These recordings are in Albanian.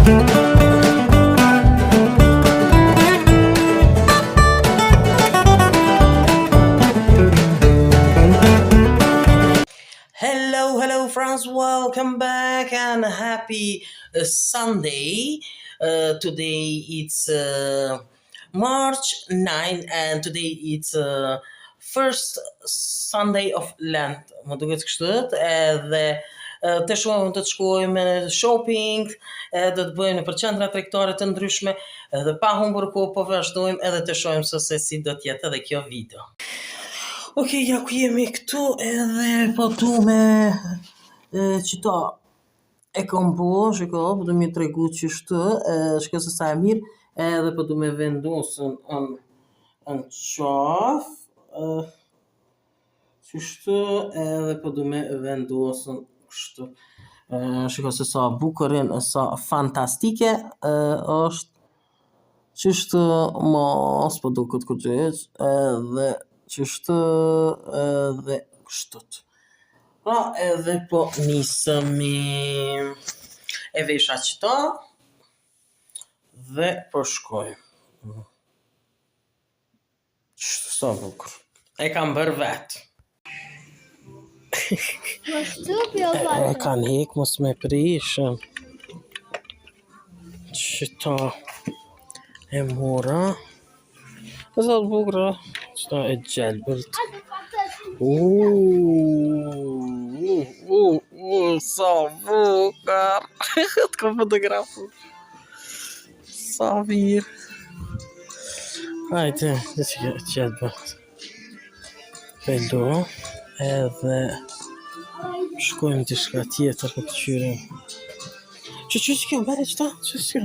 Hello friends, welcome back and happy Sunday. Today it's March 9 and today it's first Sunday of Lent. Më duket kështu edhe të shkojmë në shopping, do të bëjmë për qendra tregtare të ndryshme, edhe pa humbur kohë po vazhdojmë edhe të shohim se si do të jetë edhe kjo video. Okej, ja ku jemi këtu edhe po du me qëta e kom bo, shiko, po du me tregu qështu, shiko se sa e mirë, edhe po du me vendosën në qaf, qështu, edhe po du me vendosën kështu. Shiko se sa bukurin, sa fantastike është, qështu mos po du këtë këgjeq, edhe qështu edhe kështut. Pra edhe po nisëmi e vesha qëta dhe po shkojmë. Qështu sa bukur. E kam bërë vetë. E kanë hek mos me prishëm. Qëta e mora. E sa të bukra. Qëta e gjelbërt. Sa bukar. Të kom fotografu. Sa mirë. Hajde, dhe që gjelbërt. Pello. Edhe shkojmë të shka tjetër për këqyrim. Që kjo, bere qëta? Që kjo?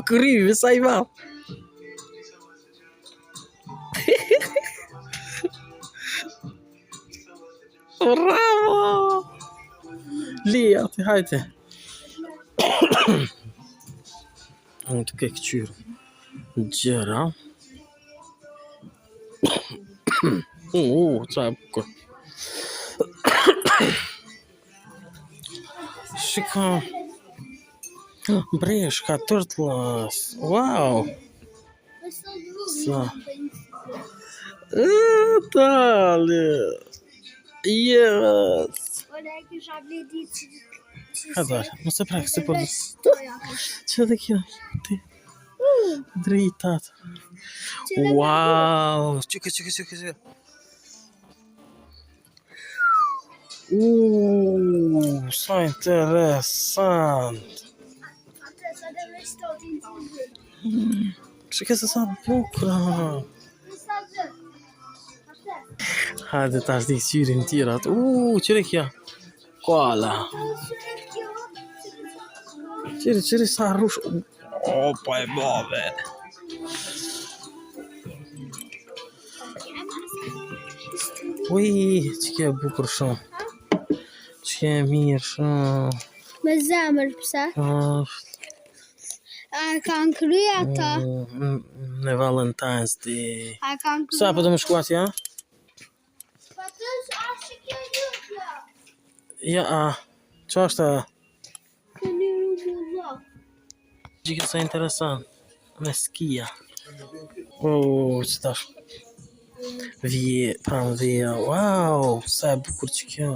Kryve, sa i mam. Bravo! Lia, ti hajte. Në të ke këqyrë. Gjera. Qa e bukur. Shika. Breshka, tërtlas. Wow! Sa. Dale. Yes. Kadar, mos e prak se po. Që dhe kjo? Ti. Dritat. Wow! Çka. Sa interesant. Çka se sa bukra. Hajde tash di syrin tjerat. Qëre kja. Koala. Qëre sa rush. Opa e bove. Që kja bukur shumë. Që kja mirë shumë. Me zemër pëse? A kanë kry ata? Në Valentine's Day. A kanë kry? Sa po të më shku atja? Pa të ashtë kjo ljutja. Ja, që është? Këni rrugë vlog. Gjikë sa interesant. Me skia. Që tash. Pranë vija. Wow, sa e bukur që kjo.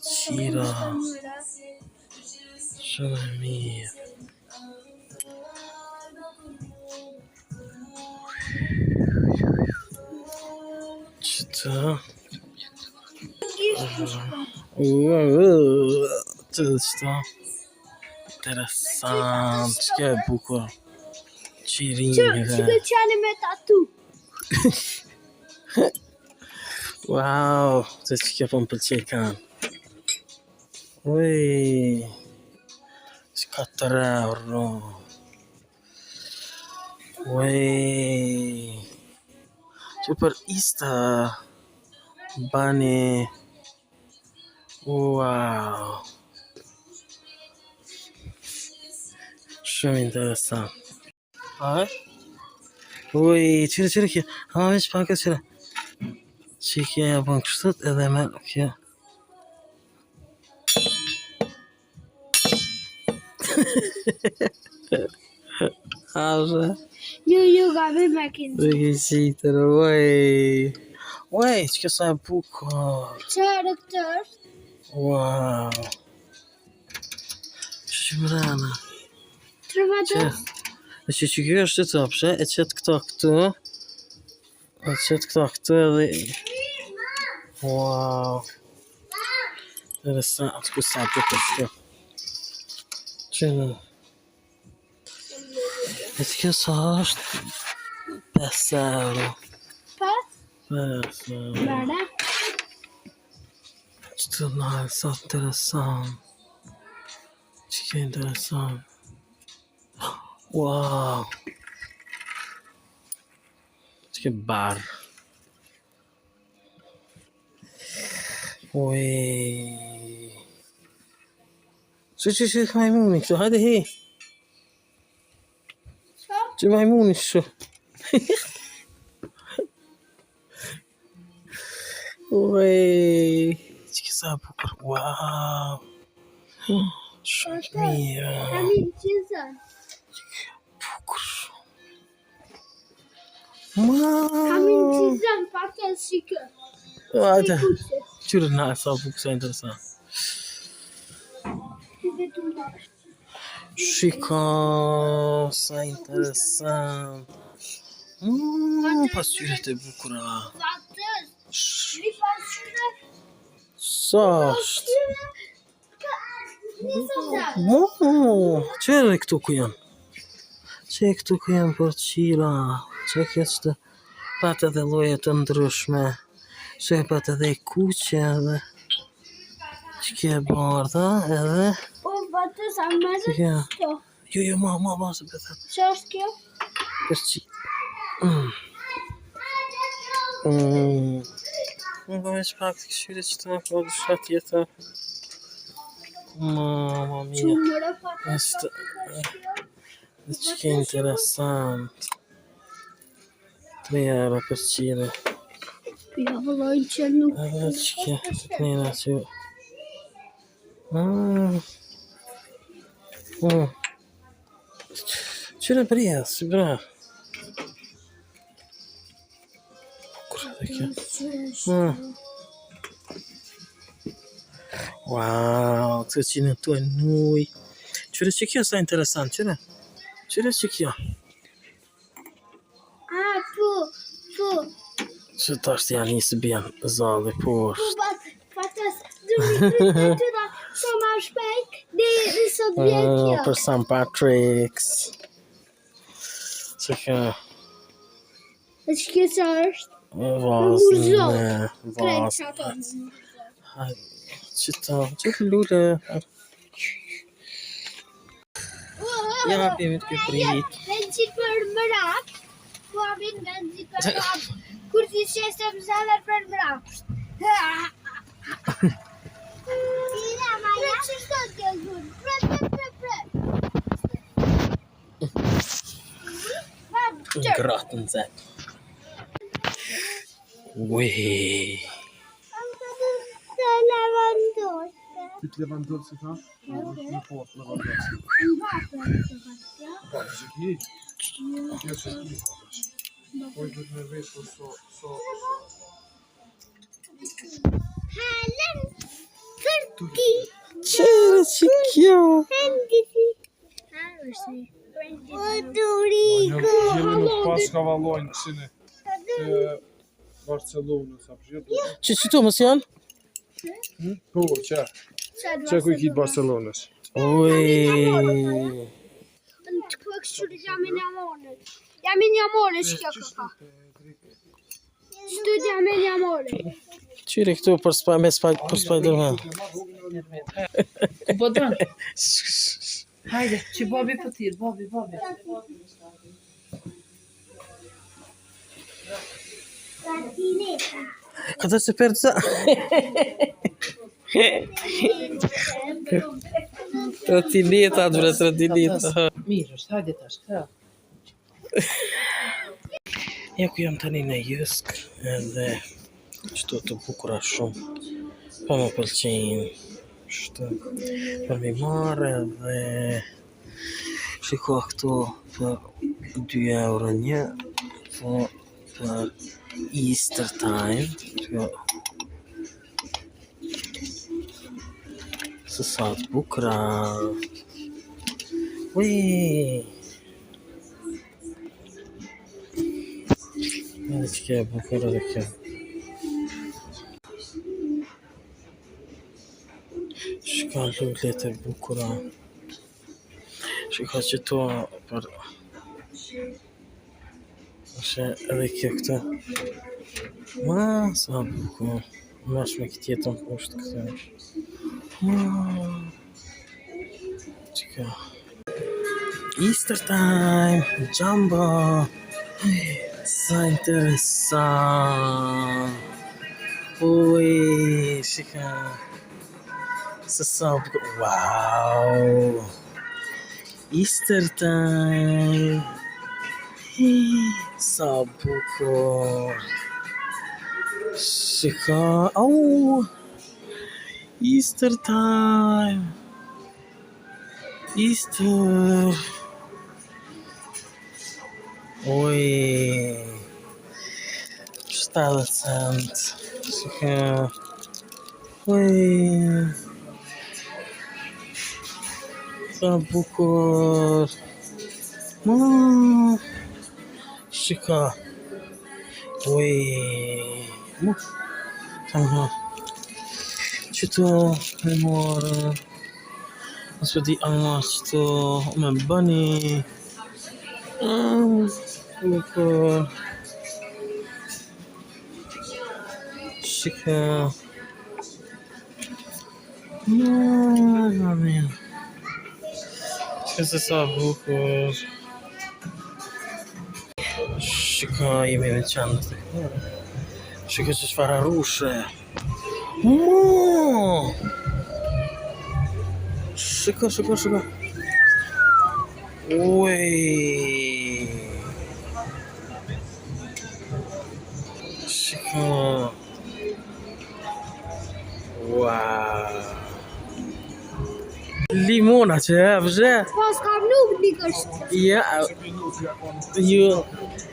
Qira. Shumë e mirë. Qëta. Qëta. Interesant. Që e bukur. Qirinjëve. Që qani me tatu. Wow. Që kjo po më pëlqej kanë. Që 4 euro. Që për ista. Bani. Wow. Shumë interesant. Aj? Qire kjo. Veç pak e qire. Që kjo e bën kështët edhe me kjo. Arre, Ju gabim me kinë. dhe ke qitër, uej. Uej, që kësa e bukur. Qërë këtë është? Wow. Që mrena. Trëvatë. E që kjo është të topshe, e qëtë këto këtu. E qëtë këto këtu edhe... Wow. Interesant, ku sa për kështu. Që në... E që kjo sa është 5 euro. Pas? 5 euro. Bërë? Që të nalë, sa interesant. Që kjo interesant. Wow. Që kjo barë. Ui. Që majmuni këtu, hajde hi. Që majmuni shu. Ui. Që kësa bukur, wow. Shumë mirë. Kamin qizën. Bukur. Kamin Ma. qizën, patës shikë. Hajde. Qyre na sa bukur, sa interesant. Shiko, sa interesant. Pas qyre të bukura. Patës. Një pasyrë. Sa është? Qëre këtu ku janë? Që këtu ku janë për qira? Që kështë patë edhe loje të ndryshme? Që patë edhe i kuqe edhe? Që kje bardha edhe? Po, patës, a më Që kje? kjo. Jo, ma, se pëthet. Që është kjo? Për qi. Më veç pak të këshyre që të në kodë shat tjetër. Mama mia. Qumërë patës. Është... Dhe që ke interesant. 3 euro për qire. Ja, vëllojnë që nuk. Edhe që ke të knina që... Qire bria, si bra. Kur edhe kjo. Wow, të që në tu e nuj. Qire që kjo sa interesant, qire? Qire që kjo? A, po. Që ta është janë njësë bjen zalë Po, poshtë. patës, dhëmi të da sa ma shpejt, dhe sot vjen kjo. Për St. Patrick's. Që kjo... E që kjo sa është? Vazën e... Krejt Vazën. që ato. Që ta... Që të lule... Ja, kemi të këprit. Benzin për mërap. Po amin benzin për mërap. Kur ti shesë më zanër për mërap. Tira, Maja. Që shto të gëllë? Pre. Gratën zë. Ui. Të levandosë. Ty të levandosë ta? Është në fort levandosë. Pa, që ki? Kjo që ki. Oj, dhët me vesh për so... Helen, kërti. Qërë që kjo? O, Dorigo. Gjemi nuk pas ka valojnë kësine të Barcelonës, a përgjët? Që tu mësë janë? Po, që? Që ku i kitë Barcelonës? Ui. Në të këkëshur jamin jamone. Jamin jamone shkjo këka. Shtu jamin jamone. Qyre këtu për Spider-Man. Po don. Hajde, që babi po tir, babi. Kada se perca? Trotineta, bre, trotineta. Mirë është, hajde tash, ka. Ja ku jam tani në Jysk, edhe qëto të bukura shumë. Pa më pëlqenjë, shtë, për mi marrë edhe Shiko këtu për 2 euro një, për Easter time. Shiko. Se sa të bukra. Ui. Edhe që ke bukur edhe kjo. Shika lullet e bukura. Shika që to për... Ashe edhe kjo këta. Ma, sa bukur. Mash me këtë jetën poshtë këtë. Qika. Easter time, Jumbo. Sa interesant. Ui, shika. Se sa bukur. Wow. Easter time. Sa bukur. Shika. Oh. Easter time. Easter. Ui. 70 cent. Shika. Ui. Sa bukur. Shika. Ui. Tamam. Qëto me morë. Nësë di ama qëto me bëni. Bukur. Shika. Amin. Shka se sa bukur. Shika jemi me qantë. Shika që çfarë rushe. Shika, shika, shika. Ui. Shika. Wow. Limona që e vëzhe? Pas kam nuk dikështë. Ja.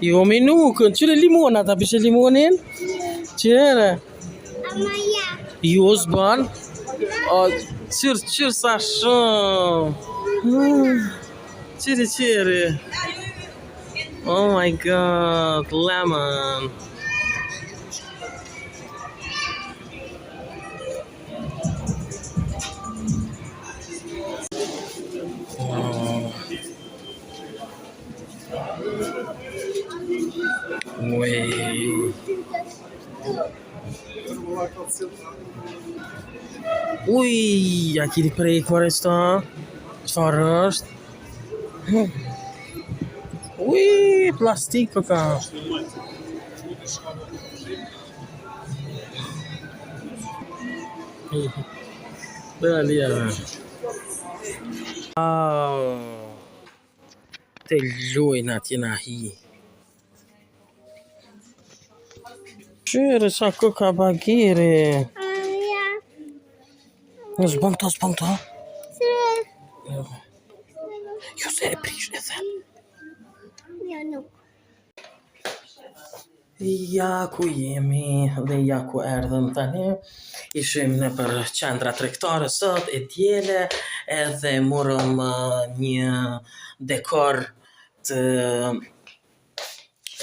Jo me nukën. Qëre limona ta pishe limonin? Qëre? Ama ja. Jo s'ban? Qërë sa shumë. Qëre. Oh my god, lemon. Ui, a kini prekur është? Çfarë është? Ui, plastik për ka. Belja. Te lujnë atje na hi. Qyre qa koka bagiri. Ja. Zbën to. Se. Jo se e prish e them. Ja nuk. Ja ku jemi dhe ja ku erdhëm tani. Ishim në për qendra tregtare sot e diele edhe morëm një dekor të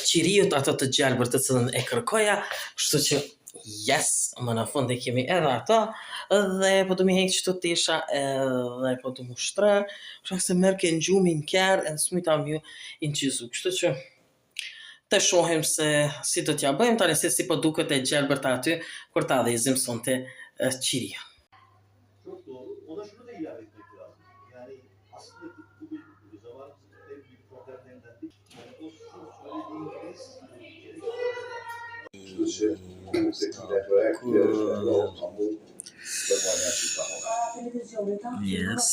qiriut ato të gjelbër të cilën e kërkoja, kështu që yes, më në fund e kemi edhe ato dhe po du mi hekë qëto tisha edhe po du mu shtre, shak se merke në gjumin kjerë edhe s'mita mju në qizu, kështu që të shohim se si do t'ja bëjmë, tani se si po duket e gjelbër të aty, kur ta dhe i zimë son të qiria. Çok doğru. Ona şunu da ilave etmek lazım. Yani aslında bugün zaman en büyük problemlerinden biri. Yani o Yes.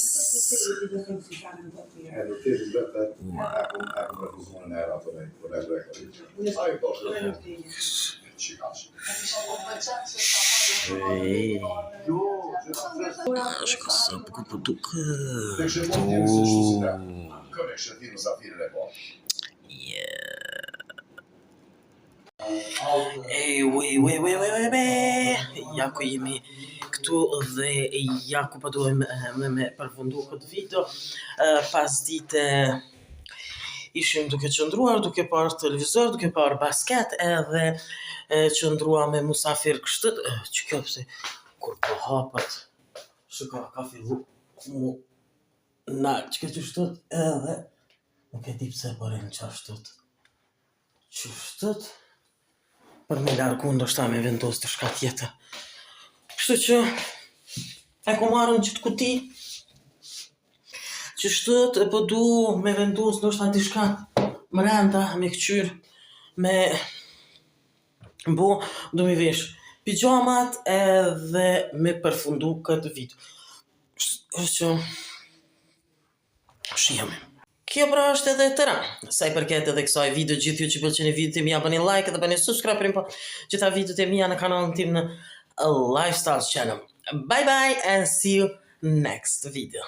Shka sa po duket. Hegemonia nessa società. Come Sciatino a fine le porte. Ja ku jemi këtu dhe ja ku po duhem me përfundu këtë video. Pas dite ishim duke qëndruar, duke parë televizor, duke parë basket edhe qëndrua me musafir kështët, që kjo pëse kur po hapët, shiko ka fillu mu nalë që këtë qështët edhe nuk e di pse përin qashtët. Qështët? Për me largu ndoshta me vendos të shka tjetër. Kështu që e ku marrën qëtë kuti që shtët e po du me vendos ndoshta t'i shka mrenda me këqyr me bu du mi vesh pijamat edhe me përfundu këtë video. Kështu që shihemi. Kjo pra është edhe tëra. Sa i përket edhe kësaj video, gjithë ju që pëlqeni video tim, ja bëni like dhe bëni subscribe për gjitha videot e mia në kanalin tim në Lifestyle Channel. Bye bye and see you next video.